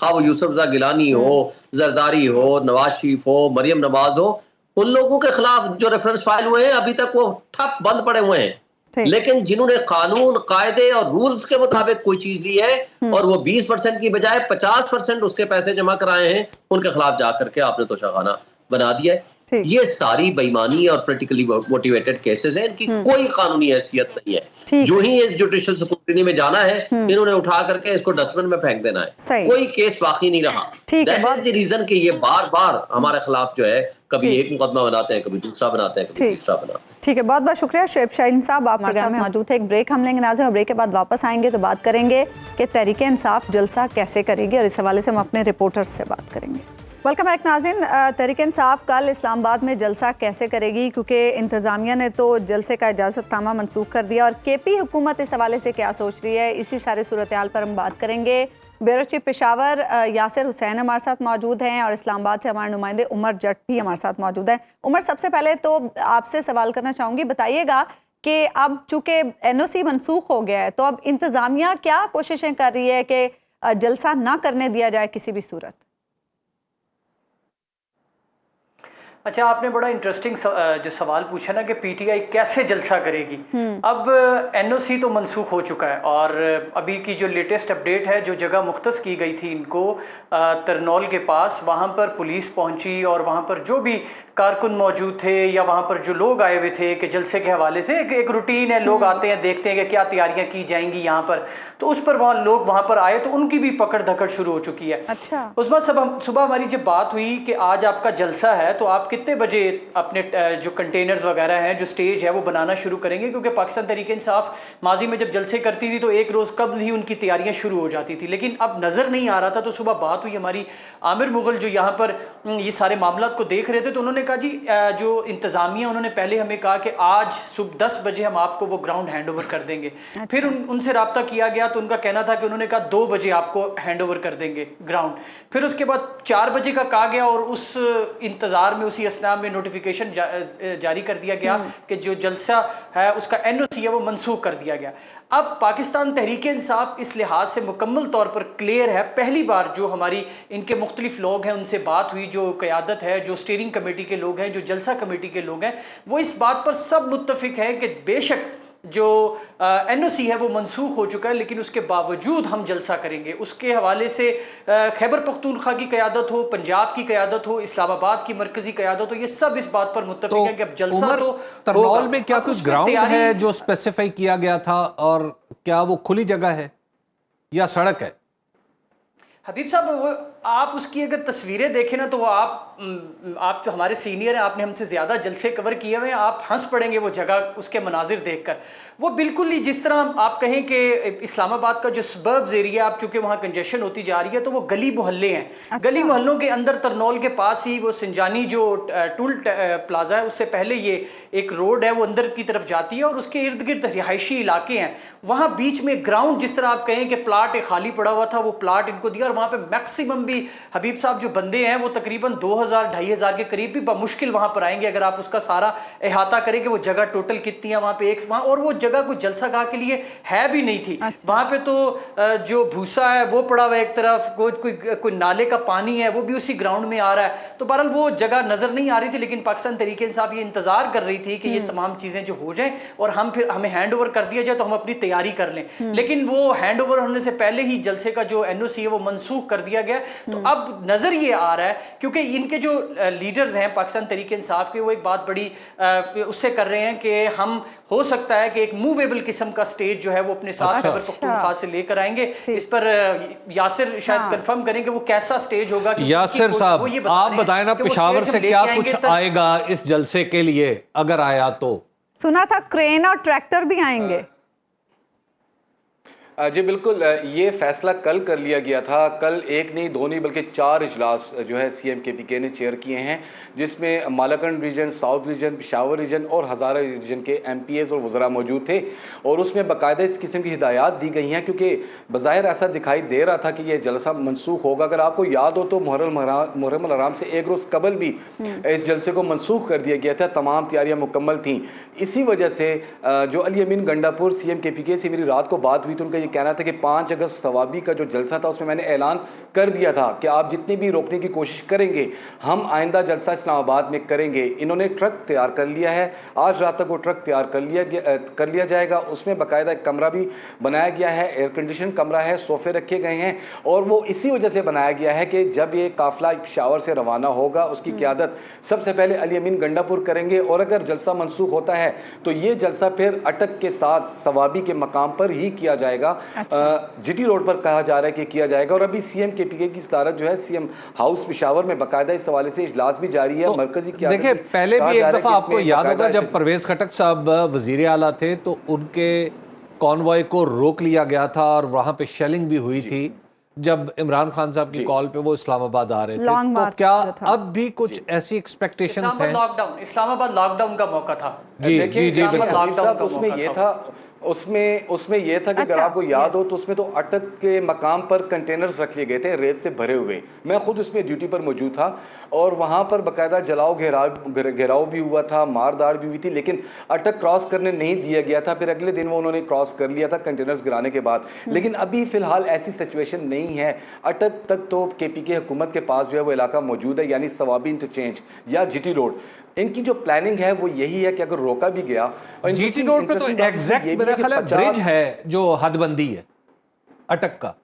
हाँ वो यूसुफ रज़ा गिलानी हो, जरदारी हो, नवाज शरीफ हो, मरियम नवाज हो, उन लोगों के खिलाफ जो रेफरेंस फाइल हुए हैं अभी तक वो ठप बंद पड़े हुए हैं। लेकिन जिन्होंने कानून, कायदे और रूल्स के मुताबिक कोई चीज ली है और वो 20% की बजाय 50% उसके पैसे जमा कराए हैं, उनके खिलाफ जाकर के आपने तोशाखाना बना दिया है। ये सारी बेईमानी और पॉलिटिकली मोटिवेटेड केसेस हैं, इनकी कोई कानूनी हैसियत नहीं है। जो ही इस जुडिशियल स्क्रूटनी में जाना है इन्होंने उठा करके इसको डस्टबिन में फेंक देना है, कोई केस बाकी नहीं रहा। दैट इज द रीजन कि ये बार बार हमारे खिलाफ जो है कभी एक मुकदमा बनाते हैं, कभी दूसरा बनाते हैं, कभी तीसरा बनाते हैं। ठीक है, बहुत बहुत शुक्रिया शुएब शाहीन साहब, आप हमारे साथ मौजूद थे। एक ब्रेक हम लेंगे नाज़रीन, और ब्रेक के बाद वापस आएंगे तो बात करेंगे कि तहरीक इंसाफ जलसा कैसे करेगी, और इस हवाले से हम अपने रिपोर्टर्स से बात करेंगे। वेलकम बैक नाज़रीन। तहरीक इंसाफ कल इस्लामाबाद में जलसा कैसे करेगी, क्योंकि इंतज़ामिया ने तो जलसे का इजाज़तनामा मनसूख कर दिया, और केपी हुकूमत इस हवाले से क्या सोच रही है, इसी सारे सूरत हाल पर हम बात करेंगे। ब्यूरो चीफ पेशावर यासिर हुसैन हमारे साथ मौजूद हैं, और इस्लामाबाद से हमारे नुमाइंदे उमर जट भी हमारे साथ मौजूद हैं। उमर, सबसे पहले तो आपसे सवाल करना चाहूँगी, बताइएगा कि अब चूँकि NOC मनसूख हो गया है तो अब इंतज़ामिया क्या कोशिशें कर रही है कि जलसा ना करने दिया जाए किसी भी सूरत? अच्छा, आपने बड़ा इंटरेस्टिंग जो सवाल पूछा ना कि पीटीआई कैसे जलसा करेगी। अब NOC तो मनसूख हो चुका है, और अभी की जो लेटेस्ट अपडेट है, जो जगह मुख्तस की गई थी इनको तरनौल के पास, वहाँ पर पुलिस पहुँची और वहाँ पर जो भी कारकुन मौजूद थे या वहाँ पर जो लोग आए हुए थे कि जलसे के हवाले से एक रूटीन है, लोग आते हैं देखते हैं कि क्या तैयारियां की जाएंगी यहाँ पर, तो उस पर वहाँ लोग वहाँ पर आए तो उनकी भी पकड़ धकड़ शुरू हो चुकी है। अच्छा, उस बाद सुबह हमारी जब बात हुई कि आज आपका जलसा है तो आप कितने बजे अपने जो कंटेनर्स वगैरह हैं, जो स्टेज है वो बनाना शुरू करेंगे, क्योंकि पाकिस्तान तहरीक इंसाफ माजी में जब जलसे करती थी तो एक रोज़ कबल ही उनकी तैयारियां शुरू हो जाती थी, लेकिन अब नज़र नहीं आ रहा था। तो सुबह बात हुई हमारी आमिर मुगल जो यहाँ पर ये सारे मामला को देख रहे थे, तो उन्होंने कहा जी जो इंतज़ामिया, उन्होंने पहले हमें कहा कि आज सुबह 10 बजे हम आपको वो ग्राउंड हैंड ओवर कर देंगे। अच्छा। फिर उनसे रब्ता किया गया तो उनका कहना था कि उन्होंने कहा 2 बजे आपको हैंड ओवर कर देंगे ग्राउंड। फिर उसके बाद 4 बजे का कहा गया, और उस इंतज़ार में उसी असना में नोटिफिकेशन जारी कर दिया गया कि जो जलसा है उसका NOC है वो मनसूख कर दिया गया। अब पाकिस्तान तहरीक इंसाफ इस लिहाज से मुकम्मल तौर पर क्लियर है। पहली बार जो हमारी इनके मुख्तलिफ लोग हैं उनसे बात हुई, जो क़यादत है, जो स्टीयरिंग कमेटी के लोग हैं, जो जलसा कमेटी के लोग हैं, वो इस बात पर सब मुत्तफिक हैं कि बेशक जो NOC है वो मनसूख हो चुका है, लेकिन उसके बावजूद हम जलसा करेंगे। उसके हवाले से खैबर पख्तूनख्वा की क़यादत हो, पंजाब की क़यादत हो, इस्लामाबाद की मरकज़ी क़यादत हो, ये सब इस बात पर मुत्तफिक है कि अब जलसा तो तरनौल में क्या कुछ ग्राउंड है जो स्पेसिफाई किया गया था, और क्या वो खुली जगह है या सड़क है? हबीब साहब, आप उसकी अगर तस्वीरें देखें ना तो वो आप जो हमारे सीनियर हैं, आपने हमसे ज़्यादा जलसे कवर किए हुए हैं, आप हंस पड़ेंगे वो जगह, उसके मनाजिर देखकर। वो बिल्कुल ही जिस तरह आप कहें कि इस्लामाबाद का जो सबर्ब्स एरिया, आप चूँकि वहाँ कंजेशन होती जा रही है तो वो गली मोहल्ले हैं। अच्छा। गली मोहल्लों के अंदर तरनौल के पास ही वो सिंजानी जो टूल प्लाजा है, उससे पहले ये एक रोड है वो अंदर की तरफ जाती है, और उसके इर्द गिर्द रिहायशी इलाके हैं। वहाँ बीच में ग्राउंड, जिस तरह आप कहें कि प्लाट एक खाली पड़ा हुआ था, वो प्लाट इनको दिया, और वहाँ पे मैक्सिमम भी हबीब साहब जो बंदे हैं वो तकरीबन 2000-2500 के करीब भी मुश्किल वहाँ पर आएंगे, अगर आप उसका सारा अहाता करें कि वो जगह टोटल कितनी है वहाँ पे एक वहाँ, और वो जगह कोई जलसागाह के लिए है भी नहीं थी। अच्छा। वहाँ पे तो जो भूसा है वो पड़ा हुआ है एक तरफ, कोई नाले का पानी है वो भी उसी ग्राउंड में आ रहा है, तो बहरहाल वो जगह नज़र नहीं आ रही थी। लेकिन पाकिस्तान तहरीक इंसाफ ये इंतज़ार कर रही थी कि ये तमाम चीज़ें जो हो जाएं और हमें हैंड ओवर कर दिया जाए तो हम अपनी तैयारी कर लें, लेकिन वो हैंड ओवर होने से पहले ही जलसे का जो NOC है वो मनसूख कर दिया गया। तो अब नजर ये आ रहा है, क्योंकि इनके जो लीडर्स हैं पाकिस्तान तहरीक इंसाफ के, वो एक बात बड़ी उससे कर रहे हैं कि हम हो सकता है कि एक मूवेबल किस्म का स्टेज जो है वो अपने साथ खैबर पख्तूनख्वा से लेकर आएंगे। इस पर यासिर शायद कंफर्म करें कि वो कैसा स्टेज होगा। यासिर साहब, आप बताएं ना, पेशावर से क्या कुछ आएगा इस जलसे के लिए अगर आया तो? सुना था क्रेन और ट्रैक्टर भी आएंगे। जी बिल्कुल, ये फैसला कल कर लिया गया था। कल एक नहीं दो नहीं बल्कि 4 इजलास जो है सीएम केपीके ने चेयर किए हैं, जिसमें Malakand region, south region, Peshawar region और हज़ारा रीजन के एमपीएस और वज़रा मौजूद थे। और उसमें बाकायदा इस किस्म की हिदायत दी गई हैं, क्योंकि बज़ाहिर ऐसा दिखाई दे रहा था कि ये जलसा मनसूख होगा। अगर आपको याद हो तो मुहर्रम अल हराम से एक रोज़ कबल भी इस जलसे को मनसूख कर दिया गया था, तमाम तैयारियां मुकम्मल थीं। इसी वजह से जो अली अमीन गंडापुर सीएम केपीके से मेरी रात को बात हुई तो उनका ये कहना था कि 5 अगस्त सवाबी का जो जलसा था उसमें मैंने ऐलान कर दिया था कि आप जितनी भी रोकने की कोशिश करेंगे हम आइंदा जलसा इस्लामाबाद में करेंगे। इन्होंने ट्रक तैयार कर लिया है, आज रात तक वो ट्रक तैयार कर लिया जाएगा। उसमें बाकायदा एक कमरा भी बनाया गया है, एयर कंडीशन कमरा है, सोफे रखे गए हैं। और वो इसी वजह से बनाया गया है कि जब ये काफिला पेशावर से रवाना होगा उसकी क़यादत सबसे पहले अली अमीन गंडापुर करेंगे। और अगर जलसा मनसूख होता है तो ये जलसा फिर अटक के साथ सवाबी के मकाम पर ही किया जाएगा। जीटी रोड पर कहा जा रहा है कि किया जाएगा। और अभी सीएम केपीके की सदारत जो है सीएम हाउस पेशावर में बाकायदा इस हवाले से इजलास भी जारी है। मरकजी देखिए, पहले भी एक दफा आपको याद होगा जब परवेज खटक साहब वजीर आला थे तो उनके कॉन्वॉय को रोक लिया गया था और वहां पे शेलिंग भी हुई थी जब इमरान खान साहब की कॉल पे वो इस्लामाबाद आ रहे थे। तो क्या अब भी कुछ ऐसी एक्सपेक्टेशंस हैं? इस्लामाबाद लॉकडाउन का मौका था। जी जी जी बिल्कुल। उसमें ये था उसमें यह था कि अगर आपको याद हो तो उसमें तो अटक के मकाम पर कंटेनर्स रख लिए गए थे रेत से भरे हुए। मैं खुद उसमें ड्यूटी पर मौजूद था और वहां पर बाकायदा जलाओ घेराव भी हुआ था, मारदार भी हुई थी, लेकिन अटक क्रॉस करने नहीं दिया गया था। फिर अगले दिन वो उन्होंने क्रॉस कर लिया था कंटेनर्स गिराने के बाद। लेकिन अभी फिलहाल ऐसी सिचुएशन नहीं है। अटक तक तो केपीके हुकूमत के पास जो है वो इलाका मौजूद है, यानी सवाबी इंटरचेंज या जीटी रोड। इनकी जो प्लानिंग है वो यही है कि अगर रोका भी गया, जीटी रोड पे तो एग्जैक्ट मेरा ख्याल है ब्रिज है जो हदबंदी है अटक का।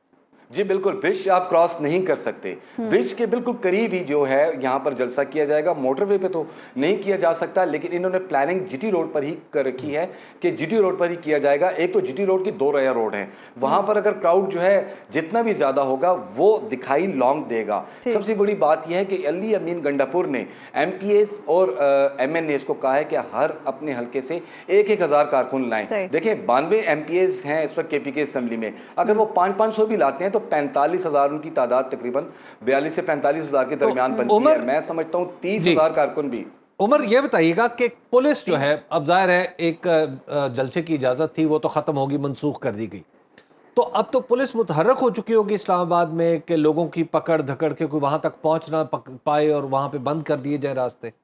जी बिल्कुल, ब्रिज आप क्रॉस नहीं कर सकते। ब्रिज के बिल्कुल करीब ही जो है यहाँ पर जलसा किया जाएगा। मोटरवे पे तो नहीं किया जा सकता, लेकिन इन्होंने प्लानिंग जीटी रोड पर ही कर रखी है कि जीटी रोड पर ही किया जाएगा। एक तो जीटी रोड की 2 रया रोड है, वहां पर अगर क्राउड जो है जितना भी ज्यादा होगा वो दिखाई लॉन्ग देगा। सबसे बड़ी बात यह है कि अली अमीन गंडापुर ने एमपीएस और एमएनएस को कहा है कि हर अपने हल्के से 1,000 कारकुन लाएं। देखिए 92 एमपीएस हैं इस वक्त केपीके असेंबली में, अगर वो 500 भी लाते हैं तो 45,000 उनकी तादाद तकरीबन 42 से 45,000 के दरमियान बनती है। मैं समझता हूं 30,000 कारकुन भी। उमर ये बताइएगा कि पुलिस जो है, अब जाहिर है एक जलसे की इजाजत थी वो तो खत्म होगी, मनसूख कर दी गई, तो अब तो पुलिस मुतहर्रक हो चुकी होगी इस्लामाबाद में कि लोगों की पकड़ धकड़ के कोई वहां तक पहुंच ना पाए और वहां पे बंद कर दिए जाए रास्ते।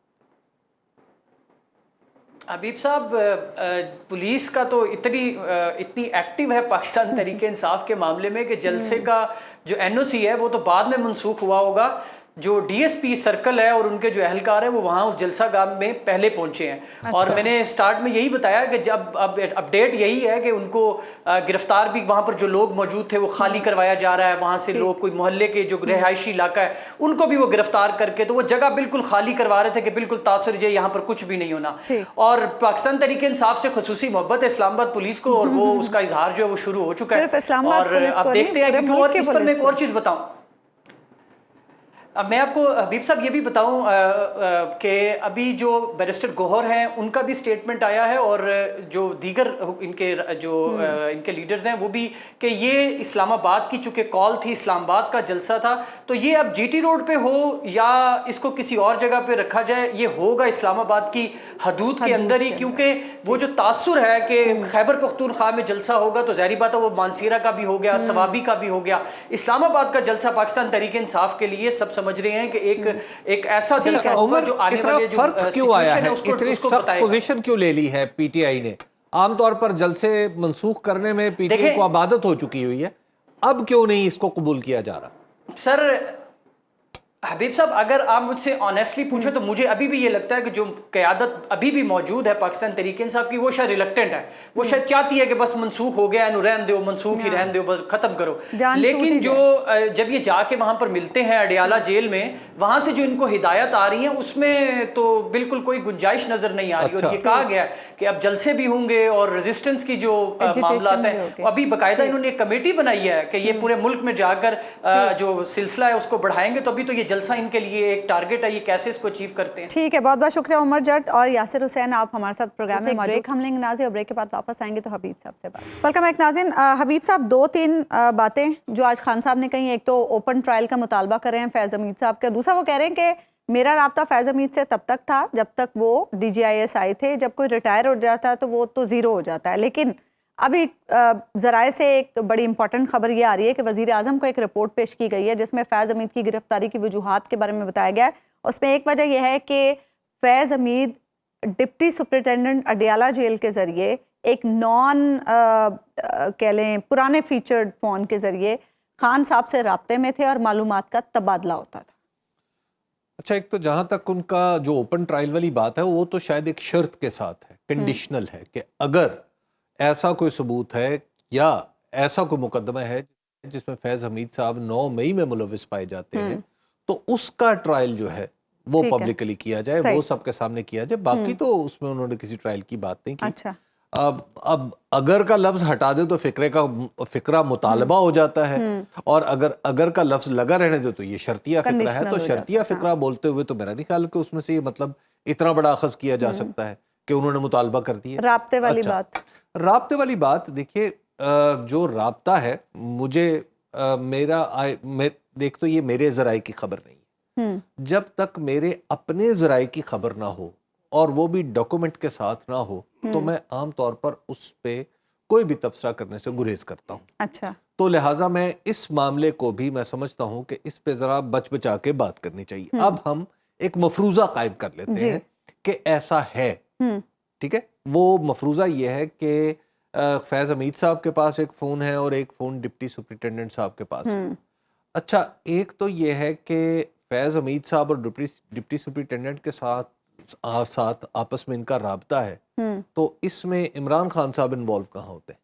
हबीब साहब, पुलिस का तो इतनी एक्टिव है पाकिस्तान तहरीक इंसाफ के मामले में कि जलसे का जो एनओसी है वो तो बाद में मनसूख हुआ होगा। जो डीएसपी सर्कल है और उनके जो अहलकार है वो वहाँ उस जलसा गाह में पहले पहुंचे हैं। अच्छा। और मैंने स्टार्ट में यही बताया कि जब अब अपडेट यही है कि उनको गिरफ्तार भी, वहाँ पर जो लोग मौजूद थे वो खाली करवाया जा रहा है। वहाँ से लोग, कोई मोहल्ले के जो रिहायशी इलाका है उनको भी वो गिरफ्तार करके तो वो जगह बिल्कुल खाली करवा रहे थे कि बिल्कुल तासुर जे यहाँ पर कुछ भी नहीं होना। और पाकिस्तान तहरीक इंसाफ से खुसूसी मोहब्बत है इस्लामाबाद पुलिस को और वो उसका इजहार जो है वो शुरू हो चुका है। और अब देखते हैं कि और इस पर मैं एक और चीज़ बताऊँ। अब मैं आपको हबीब साहब ये भी बताऊं कि अभी जो बैरिस्टर गौहर हैं उनका भी स्टेटमेंट आया है और जो दीगर इनके लीडर्स हैं वो भी कि ये इस्लामाबाद की चूंकि कॉल थी, इस्लामाबाद का जलसा था, तो ये अब जीटी रोड पे हो या इसको किसी और जगह पे रखा जाए, ये होगा इस्लामाबाद की हदूद के अंदर ही। क्योंकि वो जो तासुर है कि खैबर पख्तूनख्वा में जलसा होगा तो ज़ाहिर बात है वो मानसीरा का भी हो गया, सवाबी का भी हो गया। इस्लामाबाद का जलसा पाकिस्तान तहरीक इंसाफ के लिए सब समझ रहे हैं कि एक ऐसा जलसा होगा जो आने वाले जो फर्क क्यों आया है, इतनी सख्त पोजीशन क्यों ले ली है पीटीआई ने? आमतौर पर जलसे मनसूख करने में पीटीआई को आदत हो चुकी हुई है, अब क्यों नहीं इसको कबूल किया जा रहा? सर हबीब साहब, अगर आप मुझसे ऑनेस्टली पूछे तो मुझे अभी भी ये लगता है कि जो क़यादत अभी भी मौजूद है पाकिस्तान तहरीक इंसाफ की, वो शायद रिलक्टेंट है। वो शायद चाहती है कि बस मनसूख हो गया, रहन दो, मनसूख ही रहन दो, बस खत्म करो। लेकिन जो जब ये जाके वहां पर मिलते हैं अडियाला जेल में, वहां से जो इनको हिदायत आ रही है उसमें तो बिल्कुल कोई गुंजाइश नजर नहीं आ रही। और ये कहा गया कि अब जलसे भी होंगे और रेजिस्टेंस की जो मामला है, अभी बाकायदा इन्होंने एक कमेटी बनाई है कि ये पूरे मुल्क में जाकर जो सिलसिला है उसको बढ़ाएंगे। तो अभी तो ये जलसा इनके लिए एक टारगेट है, ये कैसे इसको अचीव करते हैं? ठीक है, बहुत बहुत शुक्रिया उमर जट और यासिर हुसैन, आप हमारे साथ प्रोग्राम में मौजूद। हम लेंगे नाज़िर और ब्रेक के बाद वापस आएंगे तो हबीब साहब से बात। Welcome back नाज़िन। हबीब साहब, 2-3 बातें जो आज खान साहब ने कही, एक तो ओपन ट्रायल का मुतालबा कर रहे हैं फैज़ हमीद साहब का, दूसरा वो कह रहे हैं कि मेरा राब्ता फैज़ हमीद से तब तक था जब तक वो DGIS आए थे, जब कोई रिटायर हो जाता है तो वो तो ज़ीरो हो जाता है। लेकिन अभी ज़राए से एक बड़ी इंपॉर्टेंट खबर ये आ रही है कि वज़ीर आज़म को एक रिपोर्ट पेश की गई है जिसमें फैज़ हमीद की गिरफ्तारी की वजूहात के बारे में बताया गया है। उसमें एक वजह यह है कि Faiz Hameed deputy superintendent Adiala jail के ज़रिए एक कह लें पुराने फीचर्ड फ़ोन के ज़रिए खान साहब से राब्ते में थे और मालूमात का तबादला होता था। अच्छा, एक तो जहां तक उनका जो ओपन ट्रायल वाली बात है वो तो शायद एक शर्त के साथ है, कंडीशनल है कि अगर ऐसा कोई सबूत है या ऐसा कोई मुकदमा है जिसमें फैज़ हमीद साहब 9 मई में मुलविस पाए जाते हैं तो उसका ट्रायल जो है वो पब्लिकली किया जाए, वो सबके सामने किया जाए। बाकी तो उसमें उन्होंने किसी ट्रायल की बात नहीं की। अच्छा, अब अगर का लफ्ज हटा दे तो फिक्रा मुतालबा हो जाता है, और अगर का लफ्ज लगा रहने दे तो ये शर्तिया फिक्रा है। तो शर्तिया फिक्रा बोलते हुए तो मेरा नहीं ख्याल कि उसमें से ये मतलब इतना बड़ा अखज़ किया जा सकता है कि उन्होंने मुतालबा कर दिया। राब्ते वाली बात, राब्ते वाली बात देखिए, जो राब्ता है मुझे देख तो ये मेरे ज़राए की खबर नहीं, जब तक मेरे अपने ज़राए की खबर ना हो और वो भी डॉक्यूमेंट के साथ ना हो तो मैं आम तौर पर उस पे कोई भी तबसरा करने से गुरेज करता हूँ। अच्छा, तो लिहाजा मैं इस मामले को भी मैं समझता हूँ कि इस पे ज़रा बच बचा के बात करनी चाहिए। अब हम एक मफरूज़ा कायम कर लेते हैं कि ऐसा है, ठीक है। वो मफरूज़ा ये है कि फैज़ हमीद साहब के पास एक फ़ोन है और एक फ़ोन डिप्टी सुपरिटेंडेंट साहब के पास है। अच्छा, एक तो ये है कि फैज़ हमीद साहब और डिप्टी सुपरिटेंडेंट के साथ आपस में इनका राब्ता है, तो इसमें इमरान खान साहब इन्वॉल्व कहाँ होते हैं?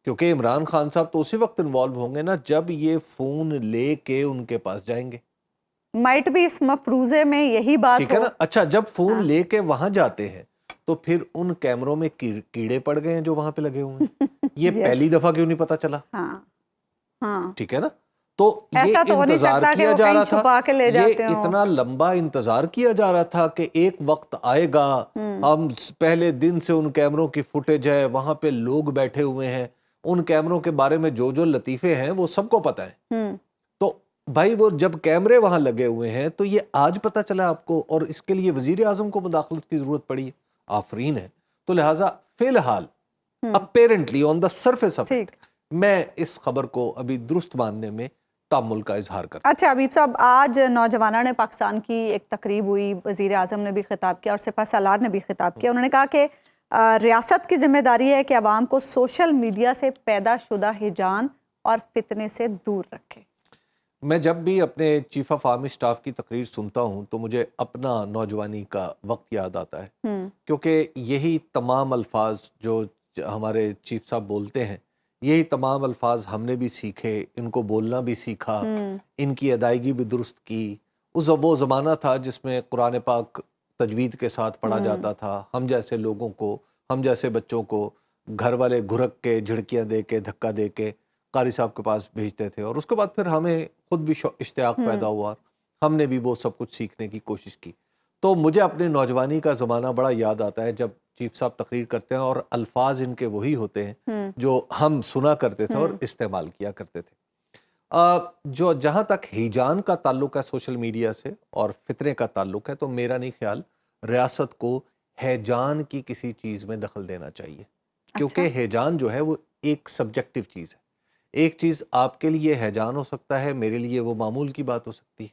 क्योंकि इमरान खान साहब तो उसी वक्त इन्वॉल्व होंगे ना जब ये फ़ोन लेके उनके पास जाएंगे। माइट भी इस मफरूज़े में यही बात, ठीक है ना। अच्छा, जब फ़ोन लेके वहां जाते हैं तो फिर उन कैमरों में कीड़े पड़ गए हैं जो वहां पे लगे हुए हैं। ये पहली दफा क्यों नहीं पता चला? ठीक है ना। तो ये इंतजार किया जा रहा था, ये इतना लंबा इंतजार किया जा रहा था कि एक वक्त आएगा, हम पहले दिन से उन कैमरों की फुटेज है, वहां पे लोग बैठे हुए हैं, उन कैमरों के बारे में जो जो लतीफे हैं वो सबको पता है। तो भाई वो जब कैमरे वहां लगे हुए हैं तो ये आज पता चला आपको, और इसके लिए वजीर आजम को मुदाखलत की जरूरत पड़ी है। आफरीन है। तो लिहाजा फिलहाल apparently on the surface of it मैं इस खबर को अभी दुरुस्त मानने में तामुल का इजहार करता। अच्छा हबीब साहब, आज नौजवानों ने पाकिस्तान की एक तकरीब हुई, वज़ीर आज़म ने भी खिताब किया और सिपह सालार ने भी खिताब किया। उन्होंने कहा कि रियासत की जिम्मेदारी है कि अवाम को सोशल मीडिया से पैदा शुदा हिजान और फितने से दूर रखे। मैं जब भी अपने चीफ ऑफ आर्मी स्टाफ की तकरीर सुनता हूँ तो मुझे अपना नौजवानी का वक्त याद आता है, क्योंकि यही तमाम अल्फाज जो हमारे चीफ साहब बोलते हैं, यही तमाम अल्फाज हमने भी सीखे, इनको बोलना भी सीखा, इनकी अदायगी भी दुरुस्त की। वो ज़माना था जिसमें कुरान पाक तजवीद के साथ पढ़ा जाता था। हम जैसे लोगों को, हम जैसे बच्चों को घर वाले घुरक के, झिड़कियाँ दे के, धक्का दे के कारी साहब के पास भेजते थे, और उसके बाद फिर हमें खुद भी इश्तियाक पैदा हुआ, हमने भी वो सब कुछ सीखने की कोशिश की। तो मुझे अपने नौजवानी का ज़माना बड़ा याद आता है जब चीफ साहब तकरीर करते हैं और अल्फाज इनके वही होते हैं जो हम सुना करते थे और इस्तेमाल किया करते थे। जो जहाँ तक हिजान का ताल्लुक है सोशल मीडिया से और फितरे का ताल्लुक है, तो मेरा नहीं ख्याल रियासत को हैजान की किसी चीज़ में दखल देना चाहिए। क्योंकि हैजान जो है वो एक सब्जेक्टिव चीज़ है। एक चीज़ आपके लिए हैजान हो सकता है, मेरे लिए वो मामूल की बात हो सकती है।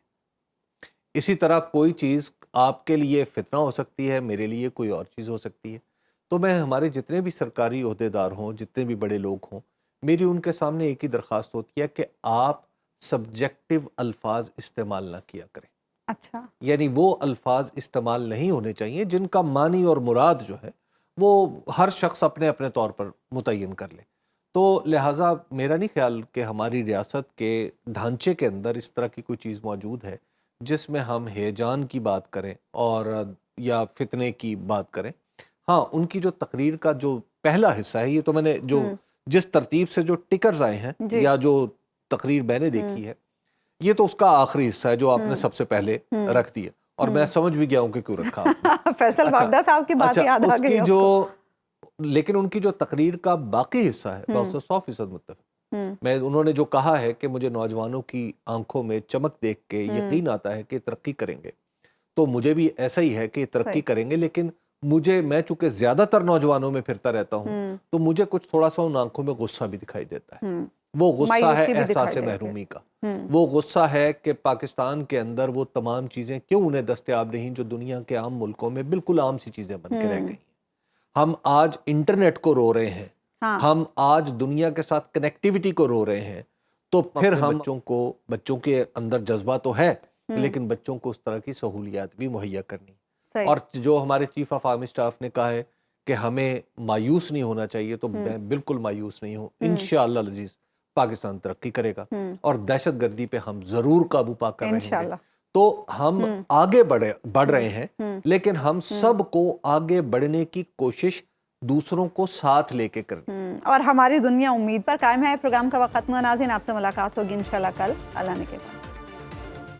इसी तरह कोई चीज़ आपके लिए फितना हो सकती है, मेरे लिए कोई और चीज़ हो सकती है। तो मैं हमारे जितने भी सरकारी ओहदेदार हों, जितने भी बड़े लोग हों, मेरी उनके सामने एक ही दरख्वास्त होती है कि आप सब्जेक्टिव अल्फाज इस्तेमाल ना किया करें। अच्छा, यानी वो अल्फाज इस्तेमाल नहीं होने चाहिए जिनका मानी और मुराद जो है वो हर शख्स अपने अपने तौर पर मुतय्यन कर ले। तो लिहाजा मेरा नहीं ख्याल कि हमारी रियासत के ढांचे के अंदर इस तरह की कोई चीज़ मौजूद है जिसमें हम हैजान की बात करें और या फितने की बात करें। हाँ, उनकी जो तकरीर का जो पहला हिस्सा है, ये तो मैंने जो जिस तरतीब से जो टिकर्स आए हैं या जो तकरीर मैंने देखी है, یہ تو اس کا آخری حصہ ہے جو آپ نے سب سے پہلے رکھ دیا، اور میں سمجھ بھی گیا ہوں کہ کیوں رکھا آپ نے۔ فیصل واگڈا صاحب کی بات یاد آ اس گئی کی آپ جو کو۔ لیکن ان کی جو تقریر کا باقی حصہ ہے میں اس سے 100% متفق، میں انہوں نے جو کہا ہے کہ مجھے نوجوانوں کی آنکھوں میں چمک دیکھ کے یقین آتا ہے کہ ترقی کریں گے، تو مجھے بھی ایسا ہی ہے کہ ترقی کریں گے، لیکن میں چونکہ زیادہ تر نوجوانوں میں پھرتا رہتا ہوں تو مجھے کچھ تھوڑا سا ان آنکھوں میں غصہ بھی دکھائی دیتا ہے۔ وہ غصہ ہے احساس محرومی کا، وہ غصہ ہے کہ پاکستان کے اندر وہ تمام چیزیں کیوں انہیں دستیاب نہیں جو دنیا کے عام ملکوں میں بالکل عام سی چیزیں بن کے رہ گئی ہیں۔ ہم آج انٹرنیٹ کو رو رہے ہیں، ہم آج دنیا کے ساتھ کنیکٹیوٹی کو رو رہے ہیں، تو پھر ہم بچوں کے اندر جذبہ تو ہے لیکن بچوں کو اس طرح کی سہولیات بھی مہیا کرنی۔ اور جو ہمارے چیف آف آرمی سٹاف نے کہا ہے کہ ہمیں مایوس نہیں ہونا چاہیے، تو میں بالکل مایوس نہیں ہوں۔ انشاءاللہ العزیز پاکستان ترقی کرے گا اور دہشت گردی پہ ہم ضرور قابو پا کر رہیں گے۔ تو ہم آگے بڑھ رہے ہیں، لیکن ہم سب کو آگے بڑھنے کی کوشش دوسروں کو ساتھ لے کے کریں، اور ہماری دنیا امید پر قائم ہے۔ پروگرام کا وقت ختم ہوا، ناظرین آپ سے ملاقات ہوگی انشاءاللہ کل اللہ نے کے بعد۔